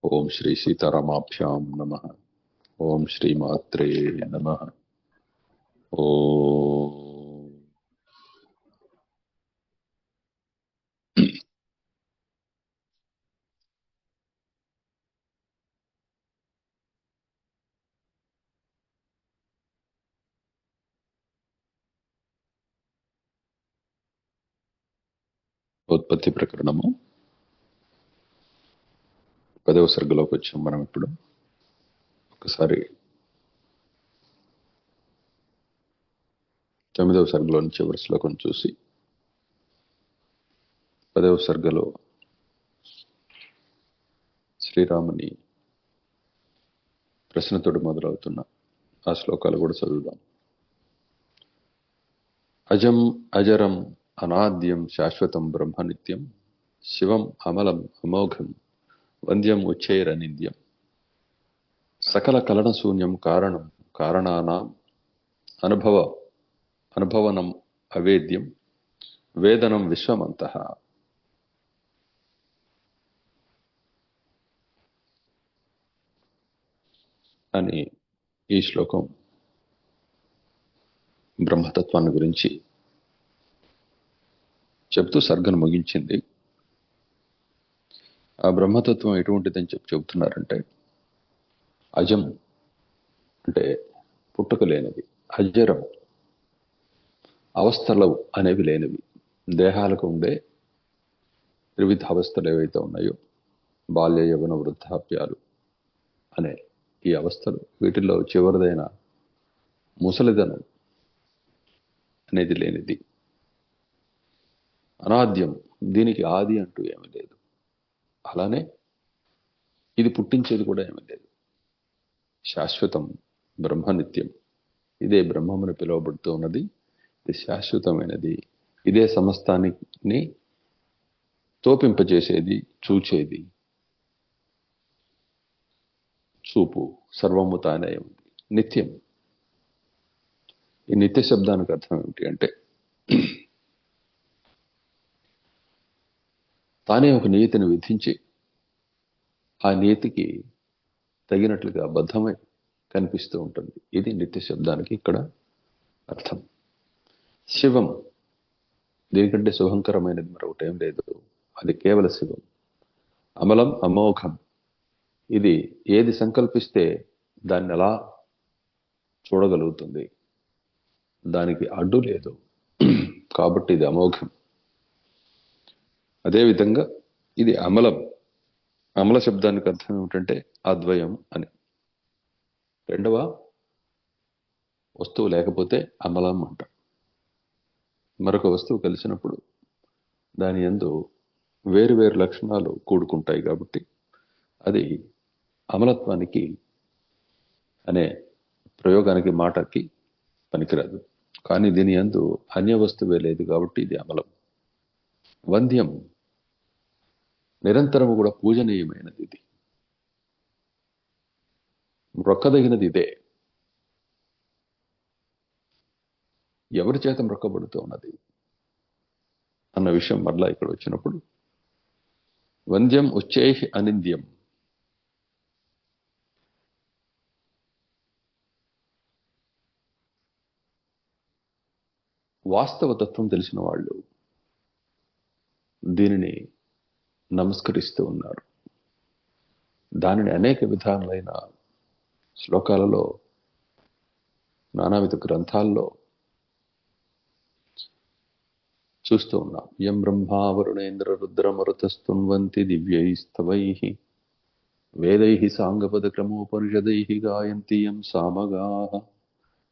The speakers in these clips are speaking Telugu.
ఓం శ్రీ సీతారామాభ్యాం నమః. ఓం శ్రీ మాత్రే నమః. ఓం ఉత్పత్తి ప్రకరణము 10వ సర్గలోకి వచ్చాం. మనం ఇప్పుడు ఒకసారి 9వ సర్గలోని చివరి శ్లోకం చూసి 10వ సర్గలో శ్రీరాముని ప్రశ్నతోటి మొదలవుతున్న ఆ శ్లోకాలు కూడా చదువుదాం. అజం అజరం అనాద్యం శాశ్వతం బ్రహ్మ నిత్యం శివం అమలం అమోఘం వంద్యం ఉచ్చైరనిద్యం సకల కలన శూన్యం కారణం కారణానాం అనుభవనం అవేద్యం వేదనం విశ్వమంతః అని ఈ శ్లోకం బ్రహ్మతత్వాన్ని గురించి చెప్తూ సర్గను ముగించింది. ఆ బ్రహ్మతత్వం ఎటువంటిదని చెప్తున్నారంటే, అజం అంటే పుట్టుక లేనిది, అజరం అవస్థలు అనేవి లేనివి, దేహాలకు ఉండే త్రివిధ అవస్థలు ఏవైతే ఉన్నాయో బాల్య యవన వృద్ధాప్యాలు అనే ఈ అవస్థలు, వీటిల్లో చివరిదైన ముసలిదనం అనేది లేనిది. అనాద్యం, దీనికి ఆది అంటూ ఏమీ లేదు. అలానే ఇది పుట్టించేది కూడా ఏమీ లేదు. శాశ్వతం బ్రహ్మనిత్యం, ఇదే బ్రహ్మమును పిలువబడుతూ ఉన్నది. ఇది శాశ్వతమైనది. ఇదే సమస్తాన్ని తోపింపజేసేది, చూచేది. చూపు సర్వము తానే ఉంది. నిత్యం, ఈ నిత్య శబ్దానికి అర్థం ఏమిటి అంటే, తానే ఒక నియతిని విధించి ఆ నియతికి తగినట్లుగా బద్ధమై కనిపిస్తూ ఉంటుంది. ఇది నిత్య శబ్దానికి ఇక్కడ అర్థం. శివం, దీనికంటే శుభంకరమైనది మరొకటి ఏం లేదు. అది కేవల శివం. అమలం అమోఘం, ఇది ఏది సంకల్పిస్తే దాన్ని ఎలా చూడగలుగుతుంది, దానికి అడ్డు లేదు, కాబట్టి ఇది అమోఘం. అదేవిధంగా ఇది అమలం. అమల శబ్దానికి అర్థం ఏమిటంటే అద్వయం అని. రెండవ వస్తువు లేకపోతే అమలం అంట. మరొక వస్తువు కలిసినప్పుడు దాని యందు వేరు వేరు లక్షణాలు కూడుకుంటాయి, కాబట్టి అది అమలత్వానికి అనే ప్రయోగానికి, మాటకి పనికిరాదు. కానీ దీని యందు అన్య వస్తువే లేదు, కాబట్టి ఇది అమలం. వంద్యం, నిరంతరము కూడా పూజనీయమైనది. ఇది మొక్కదగినది. ఇదే ఎవరి చేత మొక్కబడుతూ ఉన్నది అన్న విషయం మరలా ఇక్కడ వచ్చినప్పుడు, వంద్యం ఉచ్చైహి అనింద్యం, వాస్తవతత్వం తెలిసిన వాళ్ళు దీనిని నమస్కరిస్తూ ఉన్నారు. దానిని అనేక విధాలైన శ్లోకాలలో, నానావిధ గ్రంథాల్లో చూస్తూ ఉన్నాం. యం బ్రహ్మా వరుణేంద్ర రుద్రమరుతస్తున్వంతి దివ్యైస్తవైః వేదైః సాంగపద క్రమోపనిషదైః గాయంతి యం సామగాః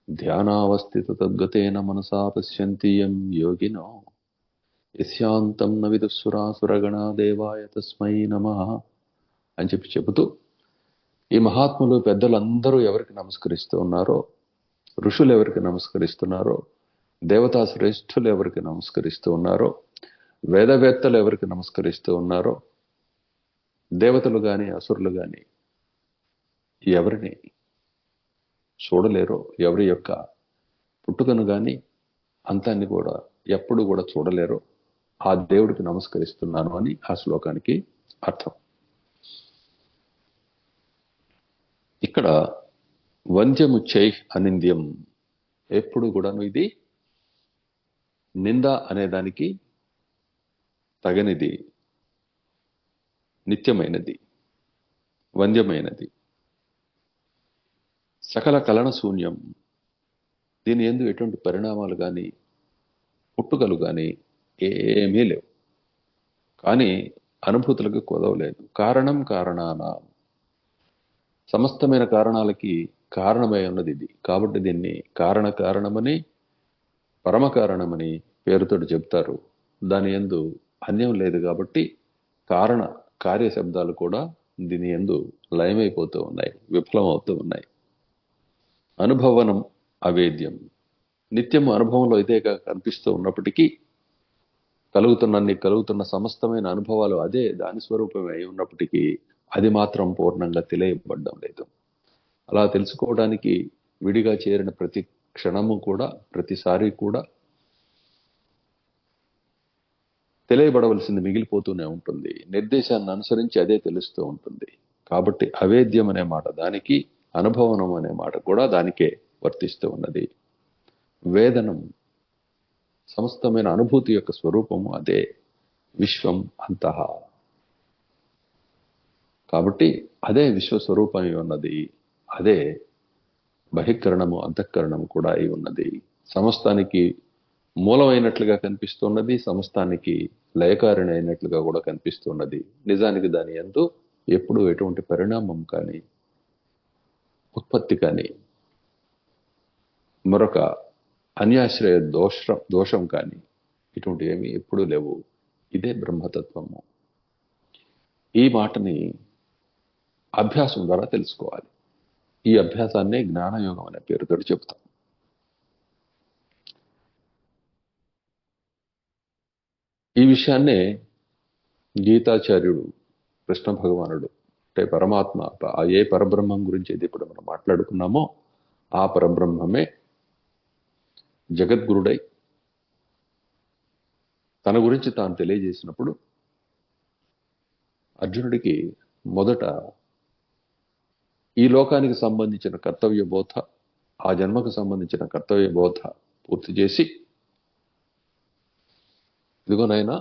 ధ్యానావస్థిత తద్గతేన మనసా పశ్యంతి యం యోగినో యస్యాంతం న విదుఃసురాసురగణా దేవాయ తస్మై నమః అని చెబుతూ, ఈ మహాత్ములు పెద్దలందరూ ఎవరికి నమస్కరిస్తూ ఉన్నారో, ఋషులు ఎవరికి నమస్కరిస్తున్నారో, దేవతా శ్రేష్ఠులు ఎవరికి నమస్కరిస్తూ ఉన్నారో, వేదవేత్తలు ఎవరికి నమస్కరిస్తూ ఉన్నారో, దేవతలు గాని అసురులు గాని ఎవరిని చూడలేరో, ఎవరి యొక్క పుట్టుకను గాని అంతాన్ని కూడా ఎప్పుడు కూడా చూడలేరో ఆ దేవుడికి నమస్కరిస్తున్నాను అని ఆ శ్లోకానికి అర్థం. ఇక్కడ వంద్యము చై అనింద్యం, ఎప్పుడు కూడాను ఇది నింద అనేదానికి తగనిది, నిత్యమైనది, వంద్యమైనది. సకల కలన శూన్యం, దీని యందు ఎటువంటి పరిణామాలు కానీ పుట్టుకలు కానీ ఏమీ లేవు. కానీ అనుభూతులకు కొదవలేదు. కారణం కారణాన, సమస్తమైన కారణాలకి కారణమై ఉన్నది ఇది. కాబట్టి దీన్ని కారణమని పరమకారణమని పేరుతోటి చెప్తారు. దాని యందు అన్యం లేదు కాబట్టి కారణ కార్య శబ్దాలు కూడా దీని యందు లయమైపోతూ ఉన్నాయి, విఫలమవుతూ ఉన్నాయి. అనుభవనం అవేద్యం, నిత్యము అనుభవంలో ఇదేగా కనిపిస్తూ ఉన్నప్పటికీ కలుగుతున్న సమస్తమైన అనుభవాలు అదే దాని స్వరూపమే అయి ఉన్నప్పటికీ అది మాత్రం పూర్ణంగా తెలియబడ్డం లేదు. అలా తెలుసుకోవడానికి విడిగా చేరిన ప్రతి క్షణము కూడా, ప్రతిసారి కూడా తెలియబడవలసింది మిగిలిపోతూనే ఉంటుంది. నిర్దేశాన్ని అనుసరించి అదే తెలుస్తూ ఉంటుంది. కాబట్టి అవేద్యం అనే మాట దానికి, అనుభవనం అనే మాట కూడా దానికే వర్తిస్తూ ఉన్నది. వేదనం, సమస్తమైన అనుభూతి యొక్క స్వరూపము అదే, విశ్వం అంతః. కాబట్టి అదే విశ్వస్వరూపమై ఉన్నది, అదే బహిఃకరణము అంతఃకరణము కూడా అయి ఉన్నది. సమస్తానికి మూలమైనట్లుగా కనిపిస్తున్నది, సమస్తానికి లయకారిణి అయినట్లుగా కూడా కనిపిస్తున్నది. నిజానికి దాని యందు ఎప్పుడు ఎటువంటి పరిణామం కానీ, ఉత్పత్తి కానీ, మరొక అన్యాశ్రయ దోషం కానీ ఇటువంటి ఏమి ఎప్పుడూ లేవు. ఇదే బ్రహ్మతత్వము. ఈ మాటని అభ్యాసం ద్వారా తెలుసుకోవాలి. ఈ అభ్యాసాన్నే జ్ఞానయోగం అనే పేరుతో చెప్తాం. ఈ విషయాన్నే గీతాచార్యుడు, కృష్ణ భగవానుడు, అంటే పరమాత్మ, ఏ పరబ్రహ్మం గురించి అయితే ఇప్పుడు మనం మాట్లాడుకున్నామో ఆ పరబ్రహ్మమే జగద్గురుడై తన గురించి తాను తెలియజేసినప్పుడు అర్జునుడికి మొదట ఈ లోకానికి సంబంధించిన కర్తవ్య బోధ, ఆ జన్మకు సంబంధించిన కర్తవ్య బోధ పూర్తి చేసి, ఇదిగోనైనా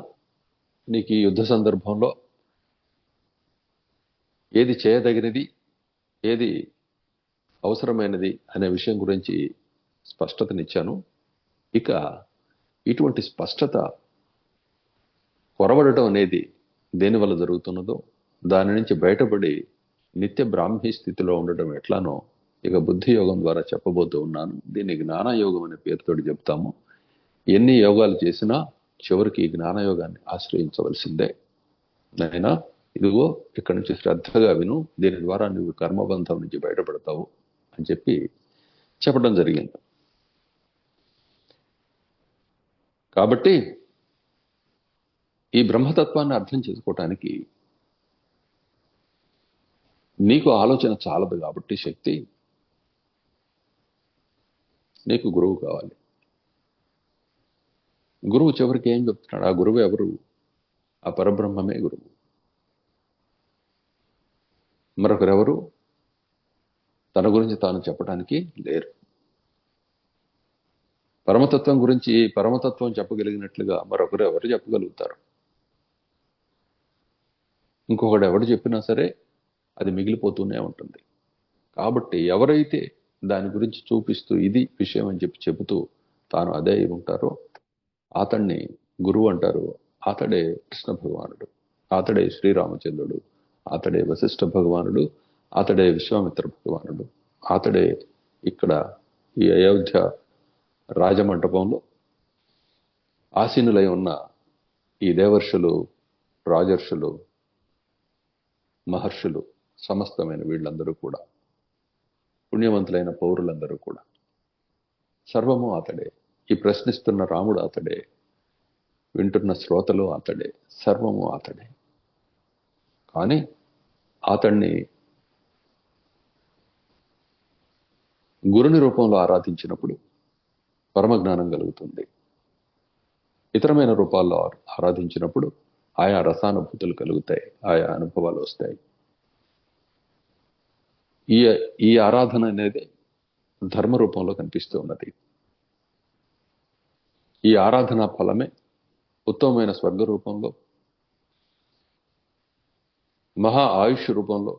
నీకు ఈ యుద్ధ సందర్భంలో ఏది చేయదగినది, ఏది అవసరమైనది అనే విషయం గురించి స్పష్టతనిచ్చాను. ఇక ఇటువంటి స్పష్టత కొరవడటం అనేది దేనివల్ల జరుగుతున్నదో, దాని నుంచి బయటపడి నిత్య బ్రాహ్మీ స్థితిలో ఉండటం ఎట్లానో ఇక బుద్ధి యోగం ద్వారా చెప్పబోతూ ఉన్నాను. దీన్ని జ్ఞానయోగం అనే పేరుతోటి చెప్తాము. ఎన్ని యోగాలు చేసినా చివరికి ఈ జ్ఞానయోగాన్ని ఆశ్రయించవలసిందే. నాయనా, ఇదిగో ఇక్కడి నుంచి శ్రద్ధగా విను, దీని ద్వారా నువ్వు కర్మబంధం నుంచి బయటపడతావు అని చెప్పడం జరిగింది. కాబట్టి ఈ బ్రహ్మతత్వాన్ని అర్థం చేసుకోవటానికి నీకు ఆలోచన చాలదు. కాబట్టి శక్తి, నీకు గురువు కావాలి. గురువు చివరికి ఏం చెప్తున్నాడు? ఆ గురువు ఎవరు? ఆ పరబ్రహ్మమే గురువు. మరొకరెవరు తన గురించి తాను చెప్పడానికి లేరు. పరమతత్వం గురించి పరమతత్వం చెప్పగలిగినట్లుగా మరొకరు ఎవరు చెప్పగలుగుతారు? ఇంకొకడు ఎవడు చెప్పినా సరే అది మిగిలిపోతూనే ఉంటుంది. కాబట్టి ఎవరైతే దాని గురించి చూపిస్తూ ఇది విషయం అని చెబుతూ తాను అదే ఉంటారో అతన్ని గురువు అంటారు. అతడే కృష్ణ భగవానుడు, అతడే శ్రీరామచంద్రుడు, అతడే వశిష్ఠ భగవానుడు, అతడే విశ్వామిత్ర భగవానుడు, అతడే ఇక్కడ ఈ అయోధ్య రాజమంటపంలో ఆసీనులై ఉన్న ఈ దేవర్షులు, రాజర్షులు, మహర్షులు, సమస్తమైన వీళ్ళందరూ కూడా, పుణ్యవంతులైన పౌరులందరూ కూడా సర్వము అతడే. ఈ ప్రశ్నిస్తున్న రాముడు అతడే, వింటున్న శ్రోతలు అతడే, సర్వము అతడే. కానీ అతన్ని గురుని రూపంలో ఆరాధించినప్పుడు పరమజ్ఞానం కలుగుతుంది. ఇతరమైన రూపాల్లో ఆరాధించినప్పుడు ఆయా రసానుభూతులు కలుగుతాయి, ఆయా అనుభవాలు వస్తాయి. ఈ ఈ ఆరాధన అనేది ధర్మ రూపంలో కనిపిస్తూ ఉన్నది. ఈ ఆరాధన ఫలమే ఉత్తమమైన స్వర్గ రూపంలో, మహా ఆయుష్ రూపంలో,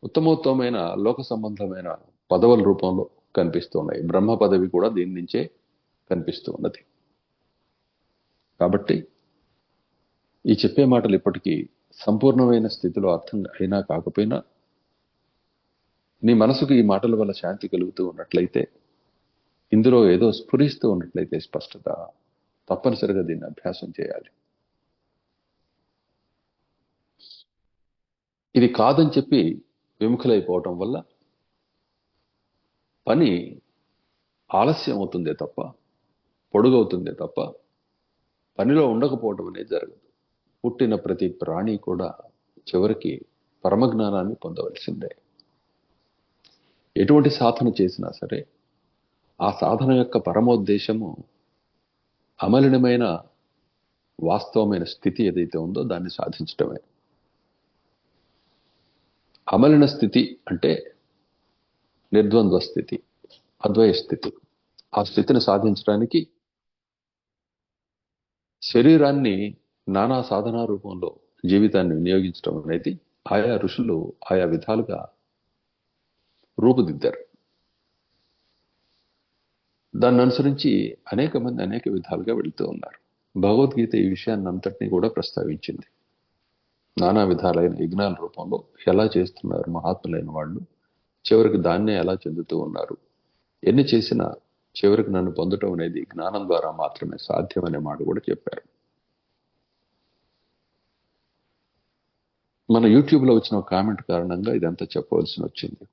ఉత్తమోత్తమైన లోక సంబంధమైన పదవుల రూపంలో కనిపిస్తూ ఉన్నాయి. బ్రహ్మ పదవి కూడా దీని నుంచే కనిపిస్తూ ఉన్నది. కాబట్టి ఈ చెప్పే మాటలు ఇప్పటికీ సంపూర్ణమైన స్థితిలో అర్థం అయినా కాకపోయినా నీ మనసుకు ఈ మాటల వల్ల శాంతి కలుగుతూ ఉన్నట్లయితే, ఇందులో ఏదో స్ఫురిస్తూ ఉన్నట్లయితే స్పష్టత, తప్పనిసరిగా దీన్ని అభ్యాసం చేయాలి. ఇది కాదని చెప్పి విముఖులైపోవటం వల్ల పని ఆలస్యం అవుతుందే తప్ప, పొడుగవుతుందే తప్ప పనిలో ఉండకపోవటం అనేది జరగదు. పుట్టిన ప్రతి ప్రాణి కూడా చివరికి పరమజ్ఞానాన్ని పొందవలసిందే. ఎటువంటి సాధన చేసినా సరే ఆ సాధన యొక్క పరమోద్దేశము అమలినమైన వాస్తవమైన స్థితి ఏదైతే ఉందో దాన్ని సాధించటమే. అమలిన స్థితి అంటే నిర్ద్వంద్వ స్థితి, అద్వయ స్థితి. ఆ స్థితిని సాధించడానికి శరీరాన్ని నానా సాధనా రూపంలో జీవితాన్ని వినియోగించడం అనేది ఆయా ఋషులు ఆయా విధాలుగా రూపుదిద్దారు. దాన్ని అనుసరించి అనేక మంది అనేక విధాలుగా వెళుతూ ఉన్నారు. భగవద్గీత ఈ విషయాన్ని అంతటినీ కూడా ప్రస్తావించింది. నానా విధాలైన యజ్ఞాల రూపంలో ఎలా చేస్తున్నారు మహాత్ములైన వాళ్ళు, చివరికి దాన్నే ఎలా చెందుతూ ఉన్నారు. ఎన్ని చేసినా చివరికి నన్ను పొందటం అనేది జ్ఞానం ద్వారా మాత్రమే సాధ్యమనే మాట కూడా చెప్పారు. మన యూట్యూబ్లో వచ్చిన కామెంట్ కారణంగా ఇదంతా చెప్పవలసి వచ్చింది.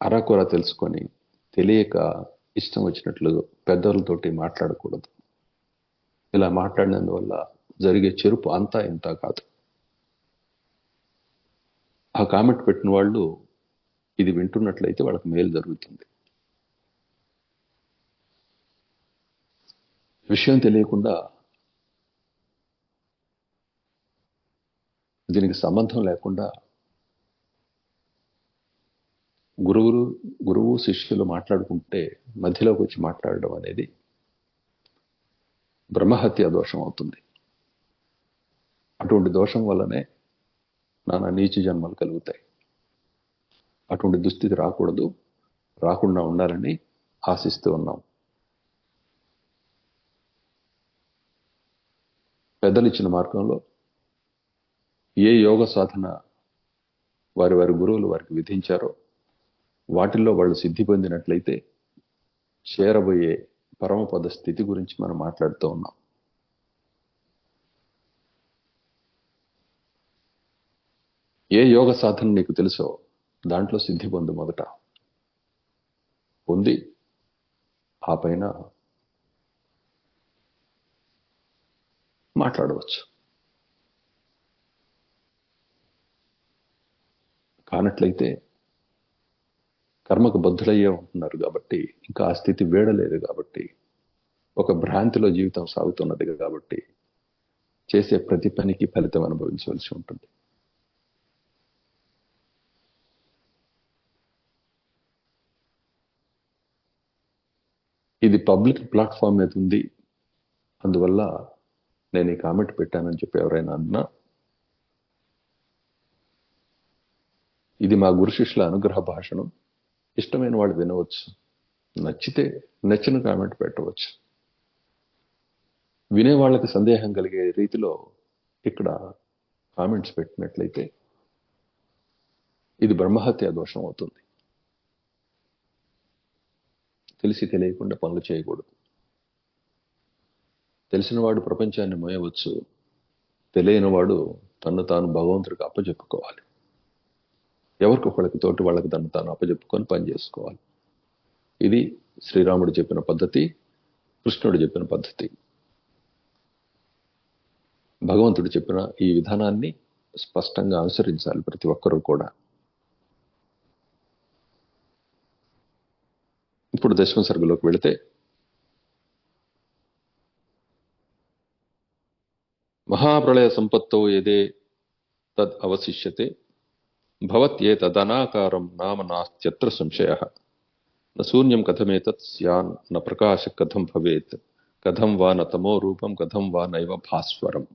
అరాకొర తెలుసుకొని తెలియక ఇష్టం వచ్చినట్లు పెద్దలతోటి మాట్లాడకూడదు. ఇలా మాట్లాడినందువల్ల జరిగే చెరుపు అంతా ఇంత కాదు. ఆ కామెంట్ పెట్టిన వాళ్ళు ఇది వింటున్నట్లయితే వాళ్ళకి మేలు జరుగుతుంది. విషయం తెలియకుండా దీనికి సంబంధం లేకుండా గురువు శిష్యులు మాట్లాడుకుంటే మధ్యలోకి వచ్చి మాట్లాడడం అనేది బ్రహ్మహత్య దోషం అవుతుంది. అటువంటి దోషం వల్లనే నానా నీచ జన్మలు కలుగుతాయి. అటువంటి దుస్థితి రాకూడదు, రాకుండా ఉండాలని ఆశిస్తూ ఉన్నాం. పెద్దలు ఇచ్చిన మార్గంలో ఏ యోగ సాధన వారి వారి గురువులు వారికి విధించారో వాటిల్లో వాళ్ళు సిద్ధి పొందినట్లయితే చేరబోయే పరమపద స్థితి గురించి మనం మాట్లాడుతూ ఉన్నాం. ఏ యోగ సాధన నీకు తెలుసో దాంట్లో సిద్ధి పొందు. మొదట పొంది ఆ పైన మాట్లాడవచ్చు. కానట్లయితే కర్మకు బద్ధులయ్యే ఉంటున్నారు కాబట్టి, ఇంకా ఆ స్థితి వేడలేదు కాబట్టి, ఒక భ్రాంతిలో జీవితం సాగుతున్నది కాబట్టి చేసే ప్రతి పనికి ఫలితం అనుభవించవలసి ఉంటుంది. ఇది పబ్లిక్ ప్లాట్ఫామ్ మీద ఉంది, అందువల్ల నేను ఈ కామెంట్ పెట్టానని చెప్పి ఎవరైనా అన్నా, ఇది మా గురు శిష్యుల అనుగ్రహ భాషణం. ఇష్టమైన వాళ్ళు వినవచ్చు, నచ్చితే నచ్చిన కామెంట్ పెట్టవచ్చు. వినే వాళ్ళకి సందేహం కలిగే రీతిలో ఇక్కడ కామెంట్స్ పెట్టినట్లయితే ఇది బ్రహ్మహత్య దోషం అవుతుంది. తెలిసి తెలియకుండా పనులు చేయకూడదు. తెలిసినవాడు ప్రపంచాన్ని మోయవచ్చు, తెలియనివాడు తను తాను భగవంతుడికి అప్పచెప్పుకోవాలి. ఎవరికొకళ్ళకి తోటి వాళ్ళకి తను తాను అప్పచెప్పుకొని పని చేసుకోవాలి. ఇది శ్రీరాముడు చెప్పిన పద్ధతి, కృష్ణుడు చెప్పిన పద్ధతి. భగవంతుడు చెప్పిన ఈ విధానాన్ని స్పష్టంగా అనుసరించాలి ప్రతి ఒక్కరూ కూడా. ఇప్పుడు దశమ సర్గలోకి వెళితే, మహాప్రళయ సంపత్తో ఏదే తద్ అవశిష్యతే భవత్యేతదనాకారం నామ నాస్త్యత్ర సంశయః న శూన్యం కథమేతత్ స్యాన్ న ప్రకాశ కథం భవేత్ కథం వా న తమో రూపం కథం వా నైవ భాస్వరం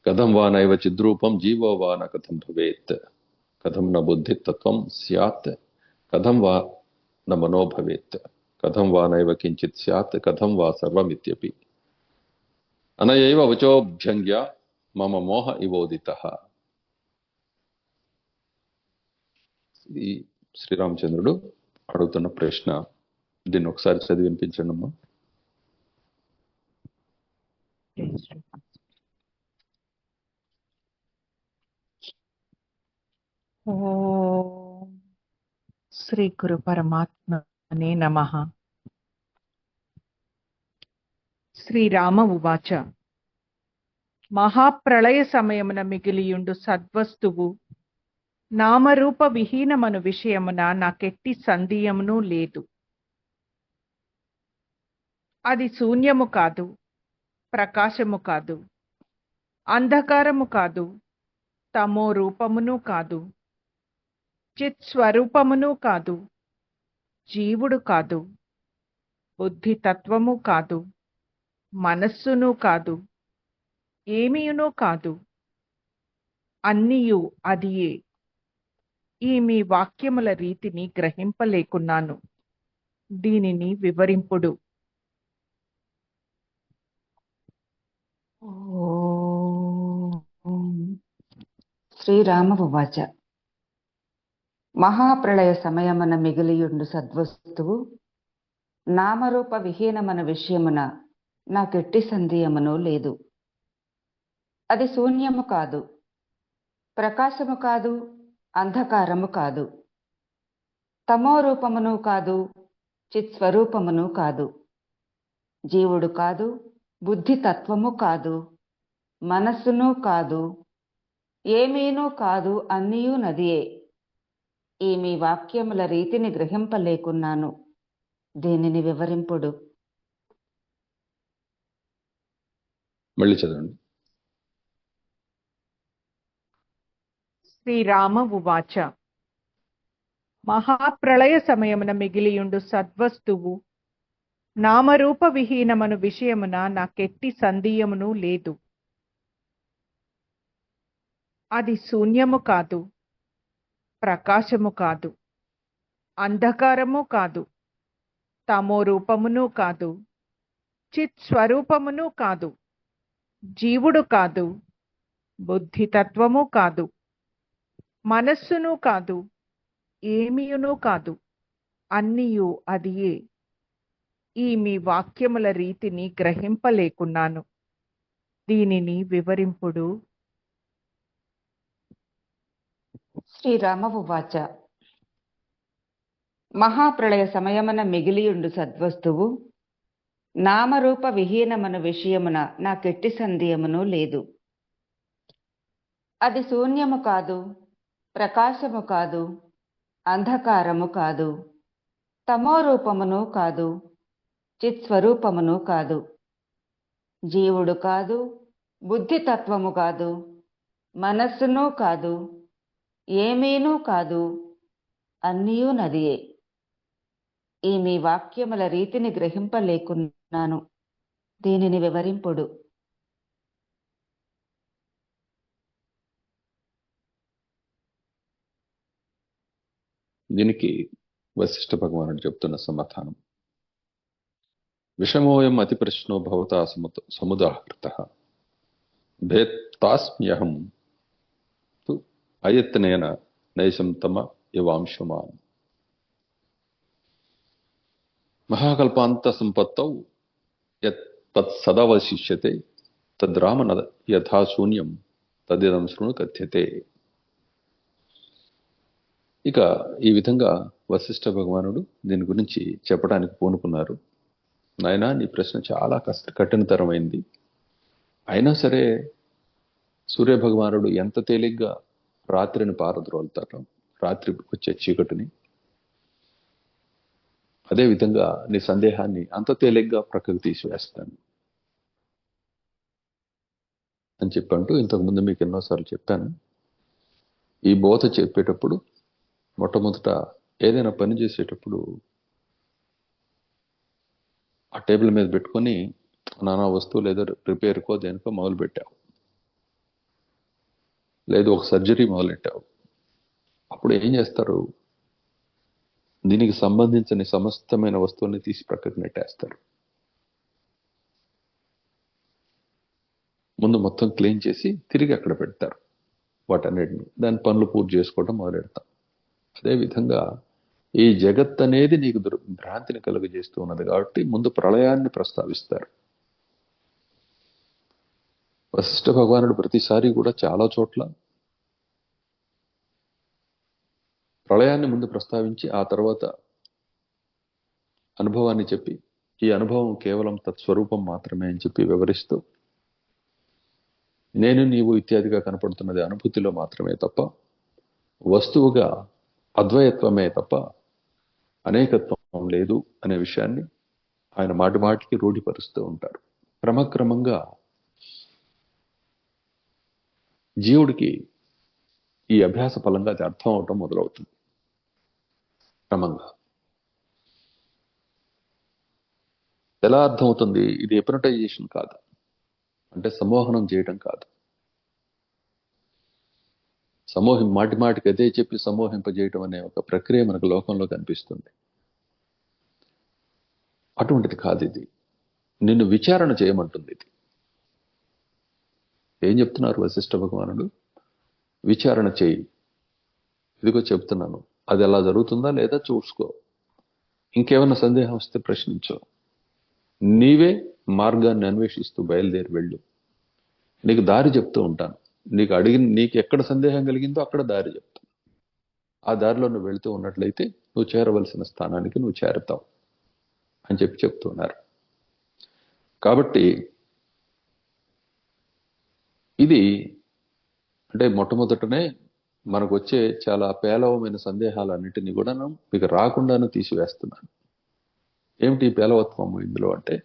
కథం వా నైవ చిద్రూపం జీవో వా న కథం భవేత్ కథం న బుద్ధితత్వం స్యాత్ కథం వా న మనో భవేత్ కథం వా నైవ కించిత్ స్యాత్ కథం వా సర్వమిత్యపి అనయైవ వచోభ్యంగ్య మమ మోహ ఇవోదితః. ఇది శ్రీరామచంద్రుడు అడుగుతున్న ప్రశ్న. దీన్ని ఒకసారి చదివి వినిపించండి అమ్మా. ఓం శ్రీ గురు పరమాత్మనే నమః. శ్రీరామ ఉవాచ మహాప్రళయ సమయమున మిగిలియుండు సద్వస్తువు నామరూప విహీనమను విషయమున నాకెట్టి సందేహమును లేదు. అది శూన్యము కాదు, ప్రకాశము కాదు, అంధకారము కాదు, తమో రూపమును కాదు, చిత్ స్వరూపమును కాదు, జీవుడు కాదు, బుద్ధి తత్వము కాదు, మనస్సును కాదు, ఏమీయును కాదు, అన్నియు అదియే. ఈ మీ వాక్యముల రీతిని గ్రహింపలేకున్నాను, దీనిని వివరింపుడు. శ్రీరామ ఉవాచ మహాప్రళయ సమయమున మిగిలియుండు సద్వస్తువు నామరూప విహీనమన విషయమున నాకెట్టి సందేహమును లేదు. అది శూన్యము కాదు, ప్రకాశము కాదు, అంధకారము కాదు, తమో రూపమును కాదు, చిత్స్వరూపమును కాదు, జీవుడు కాదు, బుద్ధి తత్వము కాదు, మనస్సును కాదు, ఏమీనూ కాదు, అన్నీయూ నదియే. ఈ మీ వాక్యముల రీతిని గ్రహింపలేకున్నాను, దీనిని వివరింపుడు. మళ్ళీ చదవండి. శ్రీరామ ఉవాచ మహాప్రళయ సమయమున మిగిలియుండు సద్వస్తువు నామరూప విహీనమను విషయమున నాకెట్టి సందేహమును లేదు. అది శూన్యము కాదు, ప్రకాశము కాదు, అంధకారము కాదు, తమో రూపమును కాదు, చిత్ స్వరూపమును కాదు, జీవుడు కాదు, బుద్ధి తత్వము కాదు, మనస్సును కాదు, ఏమీయును కాదు, అన్నియు అదియే. ఈ మీ వాక్యముల రీతిని గ్రహింపలేకున్నాను, దీనిని వివరింపుడు. శ్రీరామ ఉవాచ మహాప్రళయ సమయమున మిగిలియుండు సద్వస్తువు నామరూప విహీనమను విషయమున నాకెట్టి సందేహమును లేదు. అది శూన్యము కాదు, ప్రకాశము కాదు, అంధకారము కాదు, తమో రూపమును కాదు, చిత్స్వరూపమును కాదు, జీవుడు కాదు, బుద్ధి తత్వము కాదు, మనస్సును కాదు, ఏమీనూ కాదు, అన్నీయూ నదియే. ఈ మీ వాక్యముల రీతిని గ్రహింపలేకున్నాను, దీనిని వివరింపుడు. దీనికి వశిష్ఠ భగవానుడు చెప్తున్న సమాధానం. విషమోయం అతి ప్రశ్నో భవతా సముదాహృతః భేత్తాస్మ్యహం తు అయత్నేన నైషం తమ ఇవాంశుమాన్. మహాకల్పాంత సంపత్తౌ యత్ తత్ సదవశిష్యతే తద్రామ యథా శూన్యం తదిదం శృణు కథ్యతే. ఇక ఈ విధంగా వశిష్ఠ భగవానుడు దీని గురించి చెప్పడానికి పూనుకున్నారు. నాయనా, నీ ప్రశ్న చాలా కఠినతరమైంది. అయినా సరే సూర్య భగవానుడు ఎంత తేలిగ్గా రాత్రిని పారద్రోలుతారు, రాత్రి వచ్చే చీకటిని, అదేవిధంగా నీ సందేహాన్ని అంత తేలిగ్గా ప్రక్కకు తీసివేస్తాను. అని చెప్పంటూ ఇంతకుముందు మీకు ఎన్నోసార్లు చెప్పాను. ఈ బోధ చెప్పేటప్పుడు మొట్టమొదట ఏదైనా పని చేసేటప్పుడు ఆ టేబుల్ మీద పెట్టుకొని నానా వస్తువులు ఏదో రిపేర్కో దేనికో మొదలు పెట్టావు, లేదు ఒక సర్జరీ మొదలెట్టావు. అప్పుడు ఏం చేస్తారు? దీనికి సంబంధించిన సమస్తమైన వస్తువుల్ని తీసి ప్రక్కకు నెట్టేస్తారు. ముందు మొత్తం క్లీన్ చేసి తిరిగి అక్కడ పెడతారు వాటన్నిటిని. దాని పనులు పూర్తి చేసుకోవడం మొదలెడతాం. అదేవిధంగా ఈ జగత్ అనేది నీకు భ్రాంతిని కలుగజేస్తూ ఉన్నది కాబట్టి ముందు ప్రళయాన్ని ప్రస్తావిస్తారు. వశిష్ఠ భగవానుడు ప్రతిసారి కూడా చాలా చోట్ల ప్రళయాన్ని ముందు ప్రస్తావించి ఆ తర్వాత అనుభవాన్ని చెప్పి, ఈ అనుభవం కేవలం తత్స్వరూపం మాత్రమే అని చెప్పి వివరిస్తూ, నేను నీవు ఇత్యాదిగా కనపడుతున్నది అనుభూతిలో మాత్రమే తప్ప వస్తువుగా అద్వయత్వమే తప్ప అనేకత్వం లేదు అనే విషయాన్ని ఆయన మాటి మాటికి రూఢిపరుస్తూ ఉంటారు. క్రమక్రమంగా జీవుడికి ఈ అభ్యాస ఫలంగా అది అర్థం అవటం మొదలవుతుంది. క్రమంగా ఎలా అర్థమవుతుంది? ఇది హిప్నటైజేషన్ కాదు, అంటే సమ్మోహనం చేయటం కాదు. మాటి మాటికి అదే చెప్పి సమ్మోహింపజేయటం అనే ఒక ప్రక్రియ మనకు లోకంలో కనిపిస్తుంది. అటువంటిది కాదు ఇది. నిన్ను విచారణ చేయమంటుంది. ఇది ఏం చెప్తున్నారు వశిష్ఠ భగవానుడు? విచారణ చేయి, ఇదిగో చెప్తున్నాను, అది ఎలా జరుగుతుందా లేదా చూసుకో, ఇంకేమైనా సందేహం వస్తే ప్రశ్నించు, నీవే మార్గాన్ని అన్వేషిస్తూ బయలుదేరి వెళ్ళు, నీకు దారి చెప్తూ ఉంటాను, నీకు ఎక్కడ సందేహం కలిగిందో అక్కడ దారి చెప్తాను, ఆ దారిలో నువ్వు వెళుతూ ఉన్నట్లయితే నువ్వు చేరవలసిన స్థానానికి నువ్వు చేరుతావు అని చెప్తున్నారు. కాబట్టి ఇది అంటే మొట్టమొదటనే మనకు వచ్చే చాలా పేలవమైన సందేహాలన్నిటినీ కూడా మీకు రాకుండానే తీసివేస్తున్నాను. ఏమిటి పేలవత్వము ఇందులో అంటే,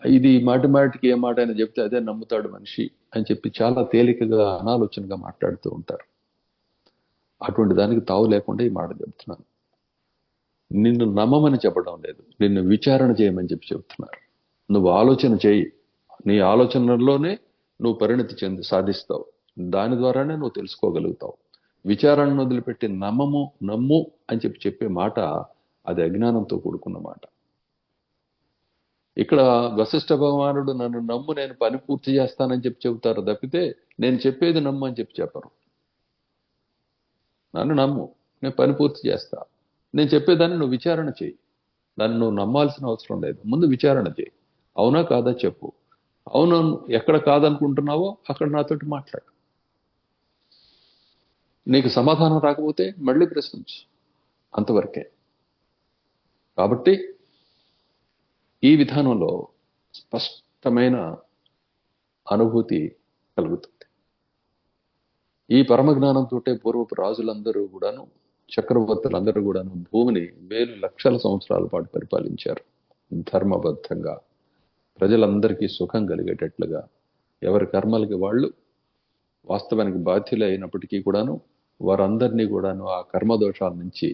ఇది మాటి మాటికి ఏ మాట అయినా చెప్తే అదే నమ్ముతాడు మనిషి అని చెప్పి చాలా తేలికగా అనాలోచనగా మాట్లాడుతూ ఉంటారు. అటువంటి దానికి తావు లేకుండా ఈ మాట చెప్తున్నాను. నిన్ను నమ్మమని చెప్పడం లేదు, నిన్ను విచారణ చేయమని చెప్పి చెప్తున్నారు. నువ్వు ఆలోచన చేయి, నీ ఆలోచనలోనే నువ్వు పరిణతి సాధిస్తావు, దాని ద్వారానే నువ్వు తెలుసుకోగలుగుతావు. విచారణను వదిలిపెట్టి నమ్ము అని చెప్పే మాట అది అజ్ఞానంతో కూడుకున్న మాట. ఇక్కడ వశిష్ఠ భగవానుడు నన్ను నమ్ము, నేను పని పూర్తి చేస్తానని చెప్పి చెబుతారు తప్పితే నేను చెప్పేది నమ్ము అని చెప్పి చెప్పరు. నన్ను నమ్ము, నేను పని పూర్తి చేస్తా, నేను చెప్పేదాన్ని నువ్వు విచారణ చేయి, దాన్ని నువ్వు నమ్మాల్సిన అవసరం లేదు, ముందు విచారణ చేయి, అవునా కాదా చెప్పు, అవును ఎక్కడ కాదనుకుంటున్నావో అక్కడ నాతోటి మాట్లాడు, నీకు సమాధానం రాకపోతే మళ్ళీ ప్రశ్నించు, అంతవరకే. కాబట్టి ఈ విధానంలో స్పష్టమైన అనుభూతి కలుగుతుంది. ఈ పరమజ్ఞానంతో పూర్వపు రాజులందరూ కూడాను, చక్రవర్తులందరూ కూడాను భూమిని వేలు లక్షల సంవత్సరాల పాటు పరిపాలించారు. ధర్మబద్ధంగా ప్రజలందరికీ సుఖం కలిగేటట్లుగా, ఎవరి కర్మలకి వాళ్ళు వాస్తవానికి బాధ్యులే అయినప్పటికీ కూడాను వారందరినీ కూడాను ఆ కర్మదోషాల నుంచి